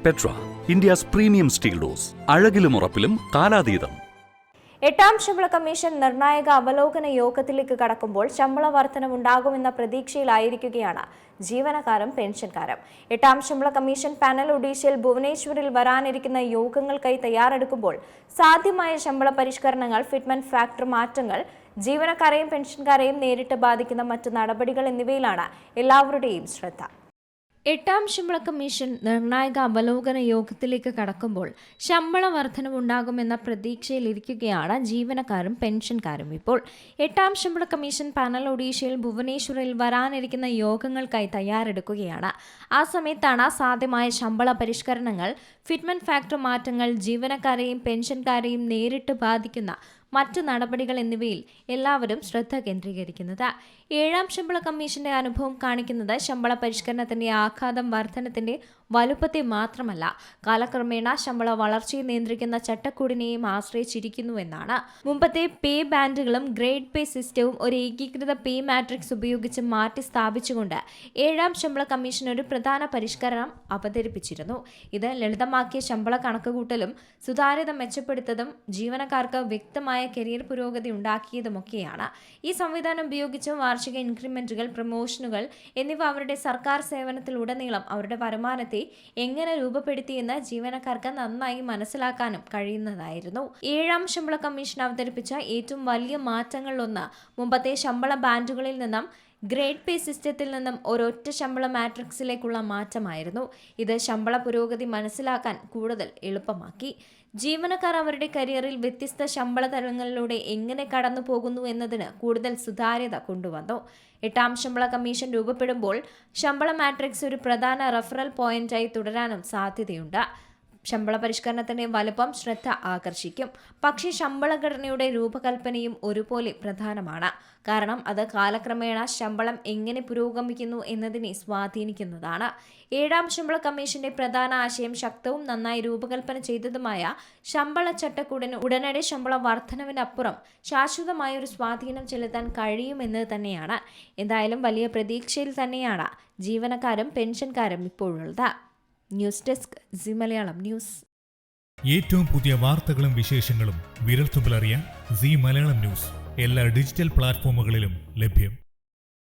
Petra, India's premium steel doors. അഴകിലും ഉറപ്പിലും കാലാതീതം. എട്ടാം ശമ്പള commission നിർണായക അവലോകന യോഗത്തിലേക്ക് കടക്കുമ്പോൾ ശമ്പള വർധനവുണ്ടാകുമെന്ന പ്രതീക്ഷയിലായിരിക്കുകയാണ് ജീവനക്കാരും പെൻഷൻകാരും. എട്ടാം ശമ്പള കമ്മീഷൻ പാനൽ ഒഡീഷയിൽ ഭുവനേശ്വറിൽ വരാനിരിക്കുന്ന യോഗങ്ങൾക്കായി തയ്യാറെടുക്കുമ്പോൾ സാധ്യമായ ശമ്പള പരിഷ്കരണങ്ങൾ, ഫിറ്റ്മെന്റ് ഫാക്ടർ മാറ്റങ്ങൾ, ജീവനക്കാരെയും പെൻഷൻകാരെയും നേരിട്ട് ബാധിക്കുന്ന മറ്റ് നടപടികൾ എന്നിവയിലാണ് എല്ലാവരുടെയും ശ്രദ്ധ. എട്ടാം ശമ്പള കമ്മീഷൻ നിർണായക അവലോകന യോഗത്തിലേക്ക് കടക്കുമ്പോൾ ശമ്പള വർധനവുണ്ടാകുമെന്ന പ്രതീക്ഷയിലിരിക്കുകയാണ് ജീവനക്കാരും പെൻഷൻകാരും. ഇപ്പോൾ എട്ടാം ശമ്പള കമ്മീഷൻ പാനൽ ഒഡീഷയിൽ ഭുവനേശ്വറിൽ വരാനിരിക്കുന്ന യോഗങ്ങൾക്കായി തയ്യാറെടുക്കുകയാണ്. ആ സമയത്താണ് സാധ്യമായ ശമ്പള പരിഷ്കരണങ്ങൾ, ഫിറ്റ്മെന്റ് ഫാക്ടർ മാറ്റങ്ങൾ, ജീവനക്കാരെയും പെൻഷൻകാരെയും നേരിട്ട് ബാധിക്കുന്ന മറ്റ് നടപടികൾ എന്നിവയിൽ എല്ലാവരും ശ്രദ്ധ കേന്ദ്രീകരിക്കുന്നത്. ഏഴാം ശമ്പള കമ്മീഷന്റെ അനുഭവം കാണിക്കുന്നത് ശമ്പള പരിഷ്കരണത്തിന്റെ ആഘാതം വർധനത്തിന്റെ വലുപ്പത്തെ മാത്രമല്ല, കാലക്രമേണ ശമ്പള വളർച്ചയെ നിയന്ത്രിക്കുന്ന ചട്ടക്കൂടിനെയും ആശ്രയിച്ചിരിക്കുന്നുവെന്നാണ്. മുമ്പത്തെ പേ ബാൻഡുകളും ഗ്രേഡ് പേ സിസ്റ്റവും ഒരു ഏകീകൃത പേ മാട്രിക്സ് ഉപയോഗിച്ച് മാറ്റി സ്ഥാപിച്ചുകൊണ്ട് ഏഴാം ശമ്പള കമ്മീഷൻ ഒരു പ്രധാന പരിഷ്കരണം അവതരിപ്പിച്ചിരുന്നു. ഇത് ലളിതമാക്കിയ ശമ്പള കണക്കുകൂട്ടലും സുതാര്യത മെച്ചപ്പെടുത്തതും ജീവനക്കാർക്ക് വ്യക്തമായ കരിയർ പുരോഗതി ഉണ്ടാക്കിയതുമൊക്കെയാണ്. ഈ സംവിധാനം ഉപയോഗിച്ച് വാർഷിക ഇൻക്രിമെന്റുകൾ, പ്രമോഷനുകൾ എന്നിവ അവരുടെ സർക്കാർ സേവനത്തിലുടനീളം അവരുടെ വരുമാനത്തെ എങ്ങനെ രൂപപ്പെടുത്തിയെന്ന് ജീവനക്കാർക്ക് നന്നായി മനസ്സിലാക്കാനും കഴിയുന്നതായിരുന്നു. ഏഴാം ശമ്പള കമ്മീഷൻ അവതരിപ്പിച്ച ഏറ്റവും വലിയ മാറ്റങ്ങളിലൊന്ന് മുമ്പത്തെ ശമ്പള ബാൻഡുകളിൽ നിന്നും ഗ്രേഡ് പേ സിസ്റ്റത്തിൽ നിന്നും ഒരൊറ്റ ശമ്പള മാട്രിക്സിലേക്കുള്ള മാറ്റമായിരുന്നു. ഇത് ശമ്പള പുരോഗതി മനസ്സിലാക്കാൻ കൂടുതൽ എളുപ്പമാക്കി. ജീവനക്കാർ അവരുടെ കരിയറിൽ വ്യത്യസ്ത ശമ്പള തലങ്ങളിലൂടെ എങ്ങനെ കടന്നു പോകുന്നു എന്നതിന് കൂടുതൽ സുതാര്യത കൊണ്ടുവന്നു. എട്ടാം ശമ്പള കമ്മീഷൻ രൂപപ്പെടുമ്പോൾ ശമ്പള മാട്രിക്സ് ഒരു പ്രധാന റഫറൽ പോയിന്റായി തുടരാനും സാധ്യതയുണ്ട്. ശമ്പള പരിഷ്കരണത്തിന്റെ വലുപ്പം ശ്രദ്ധ ആകർഷിക്കും. പക്ഷേ ശമ്പളഘടനയുടെ രൂപകൽപ്പനയും ഒരുപോലെ പ്രധാനമാണ്. കാരണം അത് കാലക്രമേണ ശമ്പളം എങ്ങനെ പുരോഗമിക്കുന്നു എന്നതിനെ സ്വാധീനിക്കുന്നതാണ്. ഏഴാം ശമ്പള കമ്മീഷന്റെ പ്രധാന ആശയം ശക്തവും നന്നായി രൂപകൽപ്പന ചെയ്തതുമായ ശമ്പള ചട്ടക്കൂടിന് ഉടനടി ശമ്പള വർധനവിനപ്പുറം ശാശ്വതമായ ഒരു സ്വാധീനം ചെലുത്താൻ കഴിയുമെന്ന് തന്നെയാണ്. എന്തായാലും വലിയ പ്രതീക്ഷയിൽ തന്നെയാണ് ജീവനക്കാരും പെൻഷൻകാരും ഇപ്പോഴുള്ളത്. News desk C Malayalam news. ഏറ്റവും പുതിയ വാർത്തകളും വിശേഷങ്ങളും വിരൽത്തുമ്പിലറിയാൻ സി മലയാളം ന്യൂസ് എല്ലാ ഡിജിറ്റൽ പ്ലാറ്റ്ഫോമുകളിലും ലഭ്യം.